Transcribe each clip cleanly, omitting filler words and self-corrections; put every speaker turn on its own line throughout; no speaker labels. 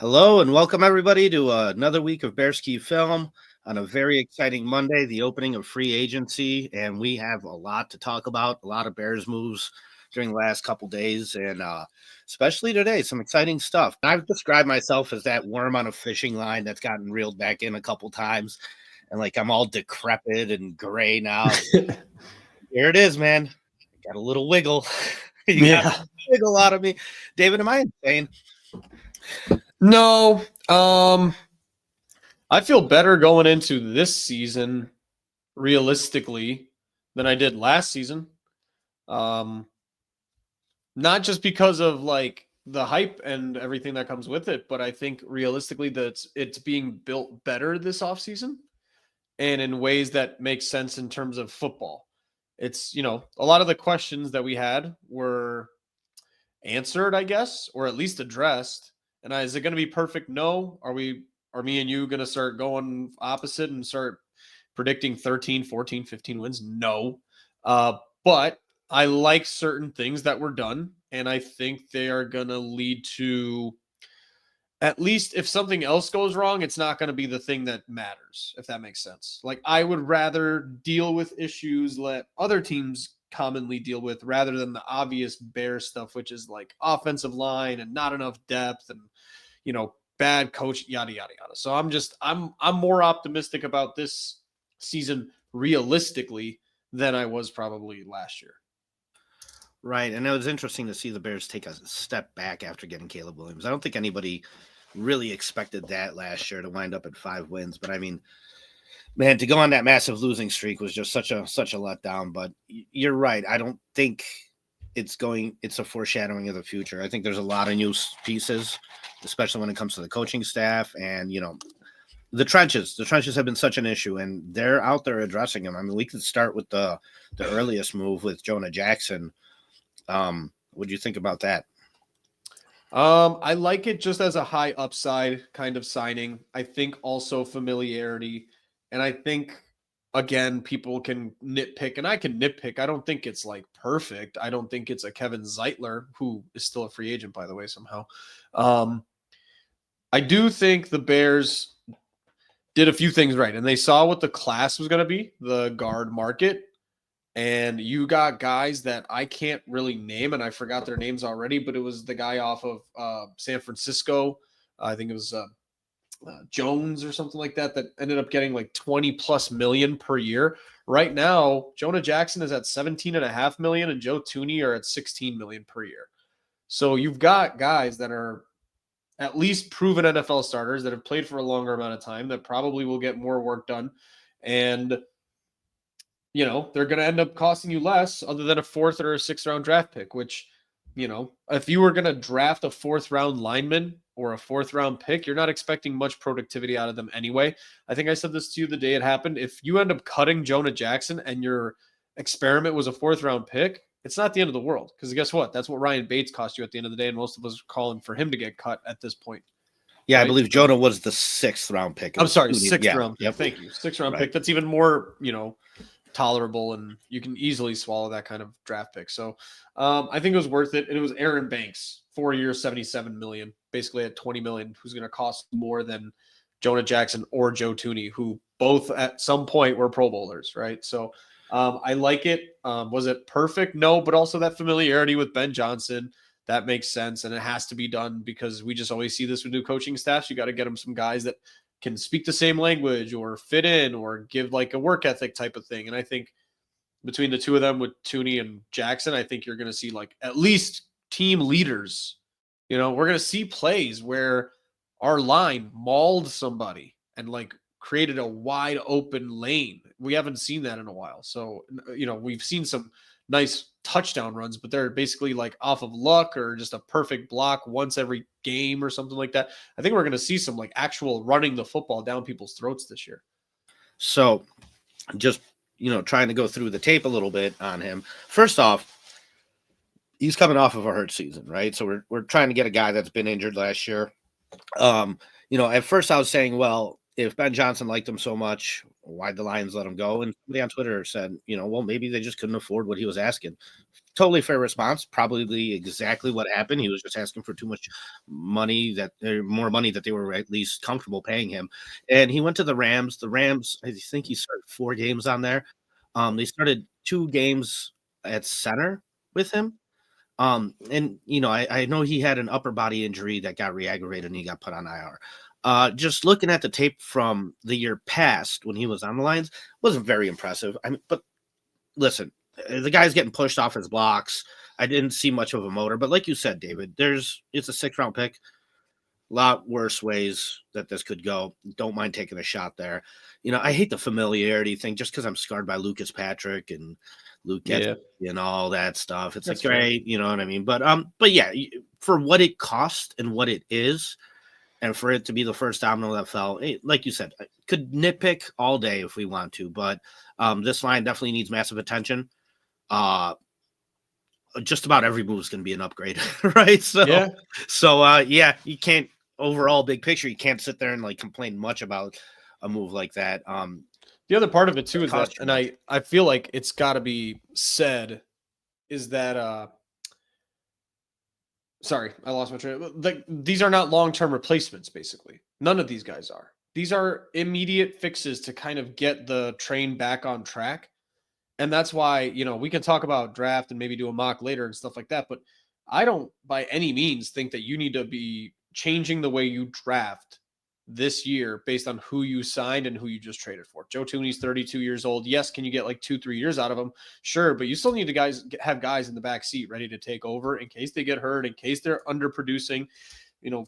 Hello and welcome everybody to another week of BEARSKIFILM on a very exciting Monday, the opening of free agency, and we have a lot to talk about, a lot of Bears moves during the last couple days, and especially today, some exciting stuff. I've described myself as that worm on a fishing line that's gotten reeled back in a couple times, and like I'm all decrepit and gray now. Here it is, man. Got a little wiggle. You got
Yeah.
a wiggle out of me. David, am I insane?
No. I feel better going into this season realistically than I did last season. Not just because of like the hype and everything that comes with it, but I think realistically that it's being built better this offseason and in ways that make sense in terms of football. It's, a lot of the questions that we had were answered, I guess, or at least addressed. And is it going to be perfect? No. Are me and you going to start going opposite and start predicting 13, 14, 15 wins? No. But I like certain things that were done, and I think they are going to lead to, at least if something else goes wrong, it's not going to be the thing that matters, if that makes sense. Like, I would rather deal with issues let other teams commonly deal with rather than the obvious bear stuff, which is like offensive line and not enough depth and, bad coach, yada, yada, yada. So I'm more optimistic about this season realistically than I was probably last year.
Right, and it was interesting to see the Bears take a step back after getting Caleb Williams. I don't think anybody really expected that last year to wind up at 5 wins, but I mean, man, to go on that massive losing streak was just such a letdown. But you're right. I don't think it's a foreshadowing of the future. I think there's a lot of new pieces, especially when it comes to the coaching staff and the trenches. The trenches have been such an issue, and they're out there addressing them. I mean, we could start with the earliest move with Jonah Jackson. What do you think about that?
I like it just as a high upside kind of signing. I think also familiarity. And I think, again, people can nitpick, and I can nitpick. I don't think it's like perfect. I don't think it's a Kevin Zeitler, who is still a free agent, by the way, somehow. I do think the Bears did a few things right, and they saw what the class was going to be, the guard market. And you got guys that I can't really name, and I forgot their names already, but it was the guy off of San Francisco. I think it was Jones or something like that ended up getting like 20 plus million per year. Right now, Jonah Jackson is at 17.5 million and Joe Thuney are at 16 million per year. So you've got guys that are at least proven NFL starters that have played for a longer amount of time that probably will get more work done. And they're going to end up costing you less other than a 4th or a 6th round draft pick, which, if you were going to draft a 4th round lineman or a 4th round pick, you're not expecting much productivity out of them anyway. I think I said this to you the day it happened. If you end up cutting Jonah Jackson and your experiment was a 4th round pick, it's not the end of the world, because guess what? That's what Ryan Bates cost you at the end of the day, and most of us are calling for him to get cut at this point.
Yeah,
right?
I believe Jonah was the 6th round pick.
I'm sorry, 6th round pick.
Yep.
Thank you. 6th round
Right.
pick. That's even more, tolerable, and you can easily swallow that kind of draft pick. So I think it was worth it. And it was Aaron Banks, 4 years, 77 million, basically at 20 million, who's going to cost more than Jonah Jackson or Joe Thuney, who both at some point were Pro Bowlers, right? So I like it. Was it perfect? No, but also that familiarity with Ben Johnson, that makes sense. And it has to be done because we just always see this with new coaching staffs. You got to get them some guys that can speak the same language or fit in or give like a work ethic type of thing. And I think between the two of them with Thuney and Jackson, I think you're going to see like at least team leaders. We're going to see plays where our line mauled somebody and like created a wide open lane. We haven't seen that in a while. So, we've seen some nice touchdown runs, but they're basically like off of luck or just a perfect block once every game or something like that. I think we're going to see some like actual running the football down people's throats this year.
So just, trying to go through the tape a little bit on him. First off, he's coming off of a hurt season, right? So we're trying to get a guy that's been injured last year. At first I was saying, well, if Ben Johnson liked him so much, why'd the Lions let him go? And somebody on Twitter said, well, maybe they just couldn't afford what he was asking. Totally fair response. Probably exactly what happened. He was just asking for too much money, more money that they were at least comfortable paying him. And he went to the Rams. The Rams, I think he started 4 games on there. They started 2 games at center with him. And I know he had an upper body injury that got re-aggravated and he got put on IR. Just looking at the tape from the year past when he was on the Lions wasn't very impressive. I mean, but listen, the guy's getting pushed off his blocks. I didn't see much of a motor, but like you said, David, it's a 6th-round pick. A lot worse ways that this could go. Don't mind taking a shot there. I hate the familiarity thing just because I'm scarred by Lucas Patrick and Luke Getzey and all that stuff. It's
That's
like, great, you know what I mean? But yeah, for what it cost and what it is, and for it to be the first domino that fell, like you said, I could nitpick all day if we want to, but this line definitely needs massive attention. Just about every move is going to be an upgrade, right? Yeah, you can't overall big picture. You can't sit there and like complain much about a move like that.
The other part of it too is that, and I feel like it's got to be said, is that sorry, I lost my train. Like, these are not long-term replacements, basically. None of these guys are. These are immediate fixes to kind of get the train back on track. And that's why, we can talk about draft and maybe do a mock later and stuff like that. But I don't by any means think that you need to be changing the way you draft this year based on who you signed and who you just traded for. Joe Thuney's 32 years old. Yes, can you get like 2-3 years out of him? Sure, but you still need to have guys in the back seat ready to take over in case they get hurt, in case they're underproducing,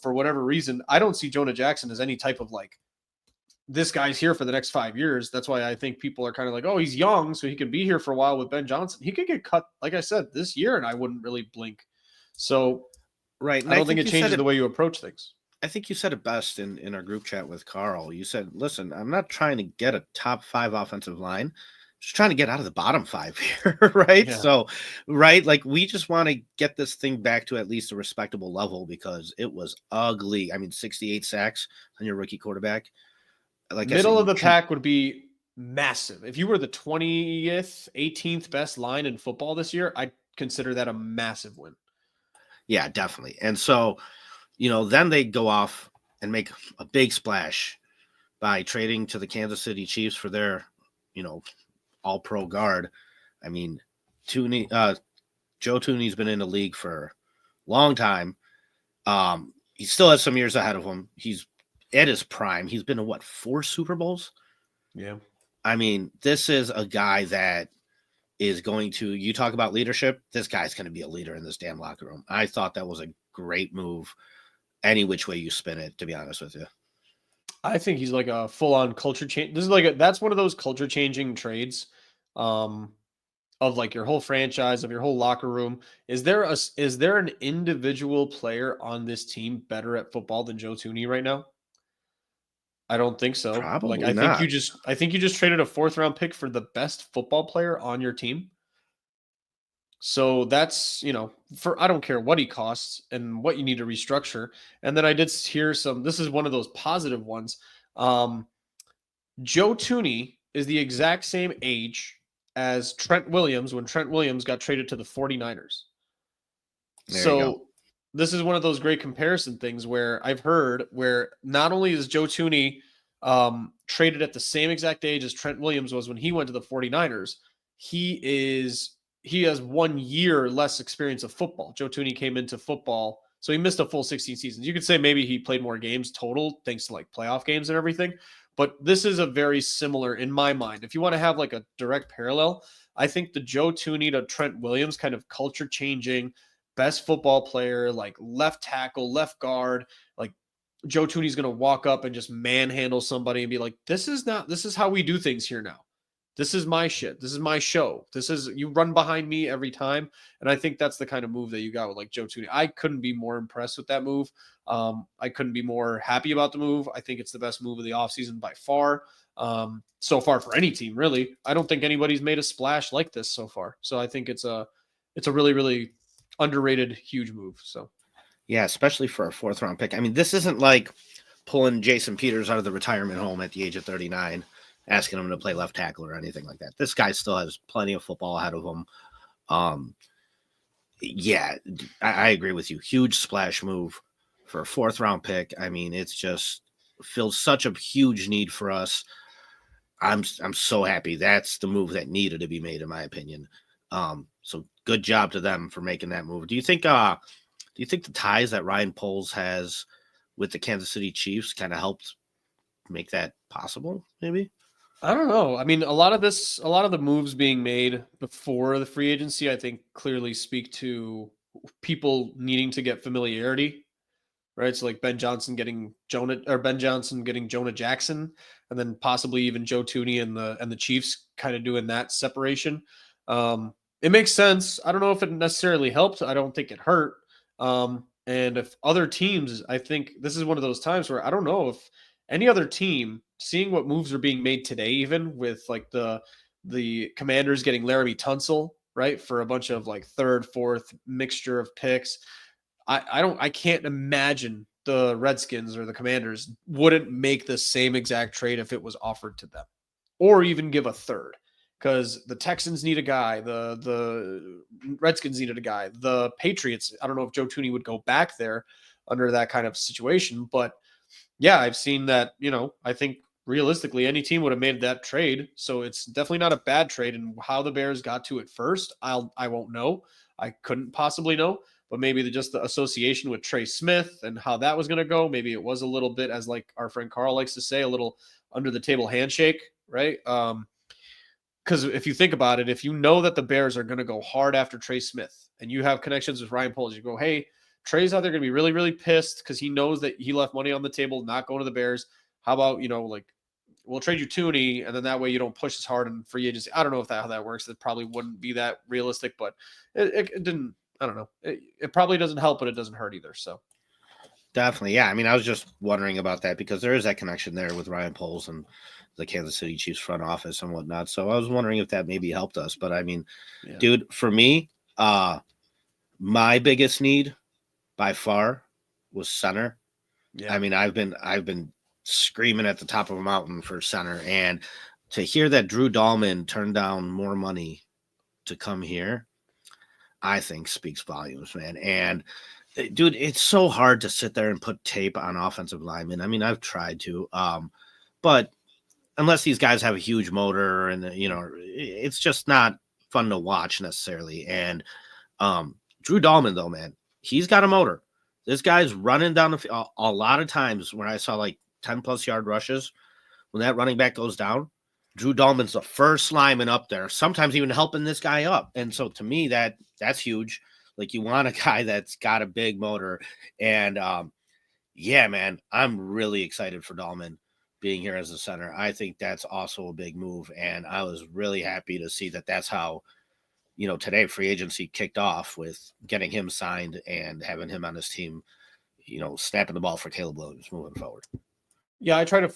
for whatever reason. I don't see Jonah Jackson as any type of like, this guy's here for the next 5 years. That's why I think people are kind of like, oh, he's young, so he can be here for a while with Ben Johnson. He could get cut, like I said, this year, and I wouldn't really blink. So,
right.
I don't think it changes the way you approach things.
I think you said it best in our group chat with Carl. You said, listen, I'm not trying to get a top 5 offensive line. Just trying to get out of the bottom 5 here, right? Yeah. So, right, like we just want to get this thing back to at least a respectable level because it was ugly. I mean, 68 sacks on your rookie quarterback.
Like middle of the pack would be massive. If you were the 20th, 18th best line in football this year, I'd consider that a massive win.
Yeah, definitely. And so, then they go off and make a big splash by trading to the Kansas City Chiefs for their, all-pro guard. I mean, Joe Thuney's been in the league for a long time. He still has some years ahead of him. He's at his prime. He's been to 4 Super Bowls?
Yeah.
I mean, this is a guy that is going to, you talk about leadership, this guy's going to be a leader in this damn locker room. I thought that was a great move, any which way you spin it, to be honest with you.
I think he's like a full-on culture change. This is that's one of those culture-changing trades of like your whole franchise, of your whole locker room. Is there an individual player on this team better at football than Joe Thuney right now? I don't think so.
Probably
I
not.
think you just traded a 4th-round pick for the best football player on your team. So that's, I don't care what he costs and what you need to restructure. And then I did hear this is one of those positive ones. Joe Thuney is the exact same age as Trent Williams when Trent Williams got traded to the 49ers. So this is one of those great comparison things where I've heard where not only is Joe Thuney traded at the same exact age as Trent Williams was when he went to the 49ers, he has 1 year less experience of football. Joe Thuney came into football, so he missed a full 16 seasons. You could say maybe he played more games total thanks to like playoff games and everything, but this is a very similar in my mind. If you want to have like a direct parallel, I think the Joe Thuney to Trent Williams kind of culture changing, best football player, like left tackle, left guard, like Joe Thuney's going to walk up and just manhandle somebody and be like, this is how we do things here now. This is my shit. This is my show. You run behind me every time. And I think that's the kind of move that you got with like Joe Thuney. I couldn't be more impressed with that move. I couldn't be more happy about the move. I think it's the best move of the offseason by far. So far for any team, really. I don't think anybody's made a splash like this so far. So I think it's a really, really underrated, huge move. So
yeah, especially for a 4th-round pick. I mean, this isn't like pulling Jason Peters out of the retirement home at the age of 39, asking him to play left tackle or anything like that. This guy still has plenty of football ahead of him. Yeah, I agree with you. Huge splash move for a 4th-round pick. I mean, it's just fills such a huge need for us. I'm so happy. That's the move that needed to be made, in my opinion. So good job to them for making that move. Do you think the ties that Ryan Poles has with the Kansas City Chiefs kind of helped make that possible? Maybe.
I don't know. I mean, a lot of the moves being made before the free agency, I think clearly speak to people needing to get familiarity, right? So like Ben Johnson getting Jonah Jackson, and then possibly even Joe Thuney and the Chiefs kind of doing that separation. It makes sense. I don't know if it necessarily helped. I don't think it hurt. And if other teams, I think this is one of those times where I don't know if any other team seeing what moves are being made today, even with like the Commanders getting Laramie Tunsil, right, for a bunch of like 3rd, 4th mixture of picks. I can't imagine the Redskins or the Commanders wouldn't make the same exact trade if it was offered to them, or even give a 3rd, because the Texans need a guy, the Redskins needed a guy, the Patriots. I don't know if Joe Thuney would go back there under that kind of situation, but yeah, I've seen that. I think realistically, any team would have made that trade, so it's definitely not a bad trade. And how the Bears got to it first, I won't know. I couldn't possibly know, but maybe just the association with Trey Smith and how that was going to go. Maybe it was a little bit, as like our friend Carl likes to say, a little under the table handshake, right? Because if you think about it, if you know that the Bears are going to go hard after Trey Smith and you have connections with Ryan Poles, you go, hey, Trey's out there going to be really, really pissed because he knows that he left money on the table, not going to the Bears. How about, like, we'll trade you Thuney, and then that way you don't push as hard in free agency. I don't know how that works. It probably wouldn't be that realistic, but it didn't. I don't know. It probably doesn't help, but it doesn't hurt either. So
Definitely, yeah. I mean, I was just wondering about that because there is that connection there with Ryan Poles and the Kansas City Chiefs front office and whatnot. So I was wondering if that maybe helped us. But I mean,
yeah.
dude, for me, my biggest need by far was center.
Yeah.
I mean, I've been screaming at the top of a mountain for center, and to hear that Drew Dalman turned down more money to come here, I think speaks volumes, man. And dude, it's so hard to sit there and put tape on offensive linemen. I mean, I've tried to, but unless these guys have a huge motor and it's just not fun to watch necessarily. And Drew Dalman, though, man, he's got a motor. This guy's running down the field a lot of times when I saw like 10+ yard rushes. When that running back goes down, Drew Dalman's the first lineman up there, sometimes even helping this guy up. And so to me, that's huge. Like, you want a guy that's got a big motor. And yeah, man, I'm really excited for Dalman being here as a center. I think that's also a big move. And I was really happy to see that that's how, today free agency kicked off with getting him signed and having him on his team, snapping the ball for Caleb Williams moving forward.
Yeah, I try to,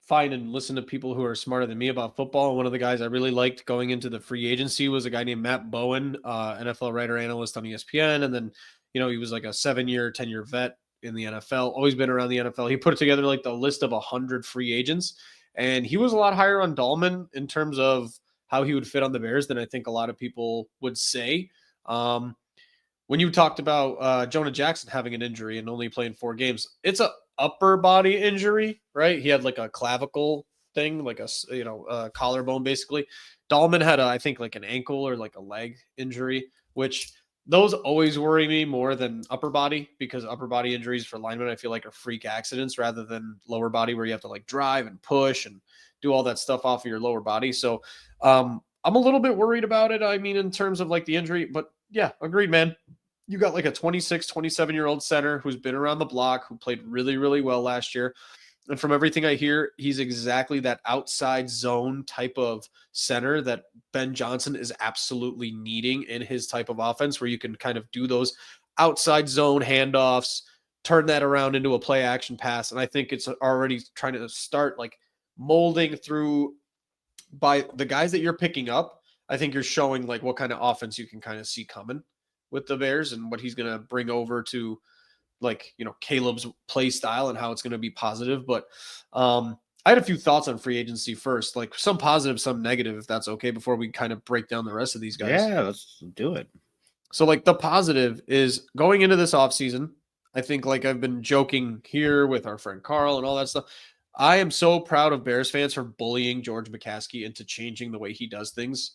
find and listen to people who are smarter than me about football. One of the guys I really liked going into the free agency was a guy named Matt Bowen, NFL writer analyst on ESPN. And then, he was like a 7-year, 10-year vet in the NFL, always been around the NFL. He put together like the list of 100 free agents, and he was a lot higher on Dalman in terms of how he would fit on the Bears than I think a lot of people would say. When you talked about Jonah Jackson having an injury and only playing 4 games, it's a upper body injury, right? He had like a clavicle thing, like a collarbone basically. Dalman had I think like an ankle or like a leg injury, which those always worry me more than upper body, because upper body injuries for linemen I feel like are freak accidents rather than lower body where you have to like drive and push and do all that stuff off of your lower body. So I'm a little bit worried about it. I mean, in terms of like the injury, but yeah, agreed, man. You got like a 26, 27-year-old center who's been around the block, who played really, really well last year. And from everything I hear, he's exactly that outside zone type of center that Ben Johnson is absolutely needing in his type of offense, where you can kind of do those outside zone handoffs, turn that around into a play action pass. And I think it's already trying to start like molding through by the guys that you're picking up. I think you're showing like what kind of offense you can kind of see coming with the Bears and what he's going to bring over to like, Caleb's play style and how it's going to be positive. But I had a few thoughts on free agency first, like some positive, some negative, if that's okay, before we kind of break down the rest of these guys.
Yeah, let's do it.
So, like, the positive is going into this offseason, I think, like I've been joking here with our friend Carl and all that stuff, I am so proud of Bears fans for bullying George McCaskey into changing the way he does things.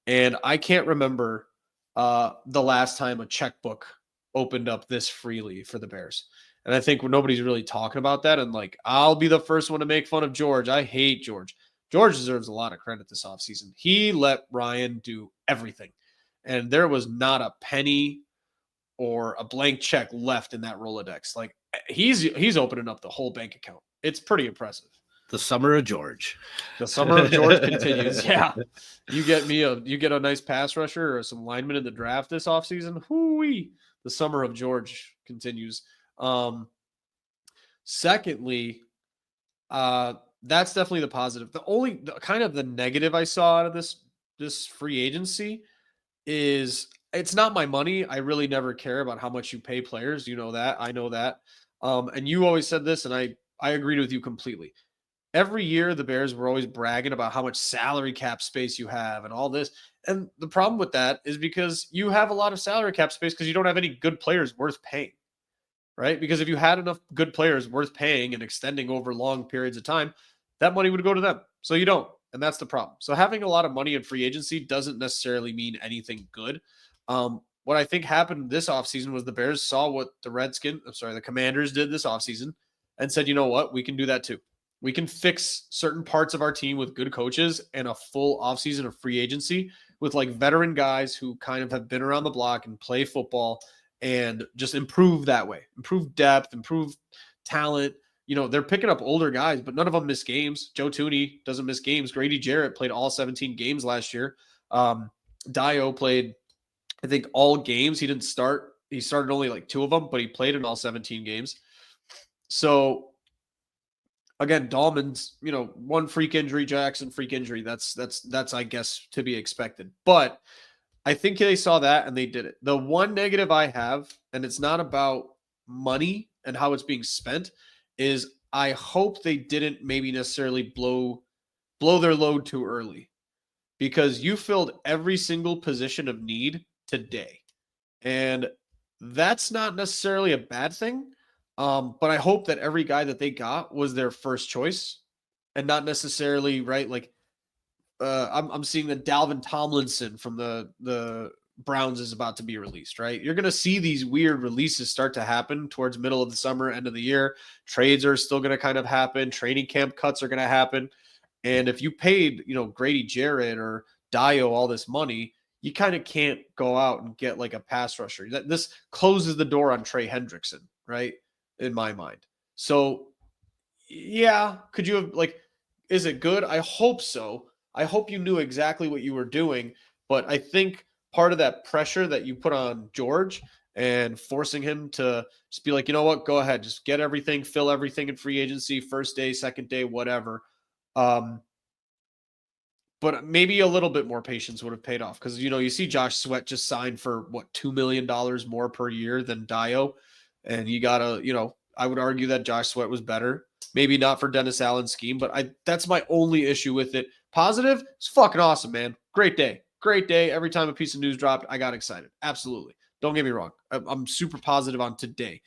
And I can't remember the last time a checkbook opened up this freely for the Bears. And I think nobody's really talking about that. And, like, I'll be the first one to make fun of George. I hate George. George deserves a lot of credit this offseason. He let Ryan do everything. And there was not a penny or a blank check left in that Rolodex. Like, he's opening up the whole bank account. It's pretty impressive.
The summer of George.
The summer of George continues. Yeah. You get a nice pass rusher or some linemen in the draft this offseason. Whoo-wee. The summer of George continues. Secondly, that's definitely the positive. Kind of the negative I saw out of this free agency is it's not my money. I really never care about how much you pay players. You know that. I know that. And you always said this, and I agreed with you completely. Every year, the Bears were always bragging about how much salary cap space you have and all this. And the problem with that is because you have a lot of salary cap space because you don't have any good players worth paying, right? Because if you had enough good players worth paying and extending over long periods of time, that money would go to them. So you don't. And that's the problem. So having a lot of money in free agency doesn't necessarily mean anything good. What I think happened this offseason was the Bears saw what the Commanders did this offseason and said, you know what, we can do that too. We can fix certain parts of our team with good coaches and a full offseason of free agency with like veteran guys who kind of have been around the block and play football and just improve that way, improve depth, improve talent. They're picking up older guys, but none of them miss games. Joe Thuney doesn't miss games. Grady Jarrett played all 17 games last year. Dio played, I think, all games. He didn't start. He started only like 2 of them, but he played in all 17 games. So again, Dalman's, one freak injury, Jackson freak injury. That's I guess to be expected. But I think they saw that and they did it. The one negative I have, and it's not about money and how it's being spent, is I hope they didn't maybe necessarily blow their load too early, because you filled every single position of need today. And that's not necessarily a bad thing. But I hope that every guy that they got was their first choice and not necessarily, right? Like, I'm seeing that Dalvin Tomlinson from the Browns is about to be released, right? You're going to see these weird releases start to happen towards middle of the summer, end of the year. Trades are still going to kind of happen. Training camp cuts are going to happen. And if you paid, Grady Jarrett or Dio all this money, you kind of can't go out and get like a pass rusher. This closes the door on Trey Hendrickson, right? In my mind. So yeah, could you have is it good? I hope so. I hope you knew exactly what you were doing, but I think part of that pressure that you put on George and forcing him to just be like, you know what, go ahead, just get everything, fill everything in free agency, first day, second day, whatever. But maybe a little bit more patience would have paid off, because you see Josh Sweat just signed for what, $2 million more per year than Dio, and you gotta, I would argue that Josh Sweat was better. Maybe not for Dennis Allen's scheme, but that's my only issue with it. Positive, it's fucking awesome, man. Great day. Great day. Every time a piece of news dropped, I got excited. Absolutely. Don't get me wrong. I'm super positive on today.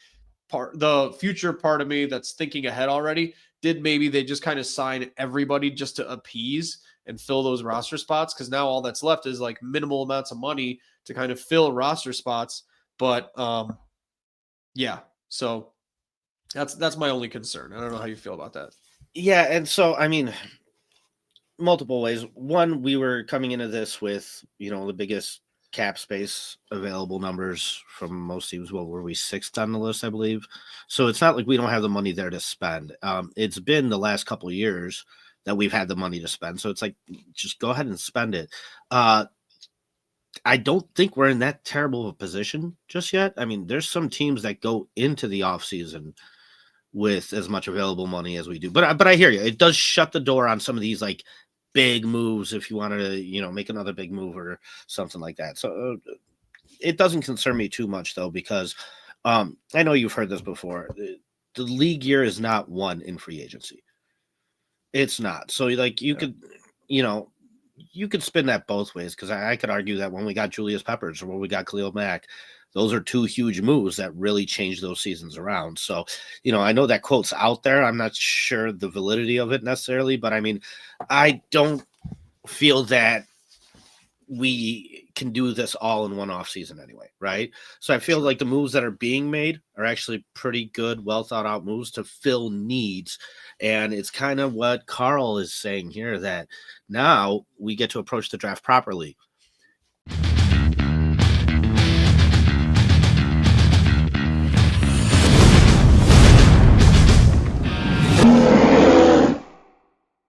The future part of me that's thinking ahead already, did maybe they just kind of sign everybody just to appease and fill those roster spots, because now all that's left is like minimal amounts of money to kind of fill roster spots. But yeah, so that's my only concern. I don't know how you feel about that.
Yeah, and so I mean, multiple ways. One, we were coming into this with the biggest cap space available numbers from most teams. Well, were we 6th on the list, I believe? So it's not like we don't have the money there to spend. It's been the last couple of years that we've had the money to spend. So it's like, just go ahead and spend it. I don't think we're in that terrible of a position just yet. I mean, there's some teams that go into the offseason with as much available money as we do. But I hear you. It does shut the door on some of these like big moves if you want to, make another big move or something like that. So it doesn't concern me too much, though, because I know you've heard this before. The league year is not won in free agency. It's not. So like you could, you know, you could spin that both ways because I could argue that when we got Julius Peppers or when we got Khalil Mack, those are two huge moves that really changed those seasons around. So, I know that quote's out there. I'm not sure the validity of it necessarily, but I mean, I don't feel that we can do this all in one off season anyway, right? So I feel like the moves that are being made are actually pretty good, well thought out moves to fill needs. And it's kind of what Carl is saying here, that now we get to approach the draft properly.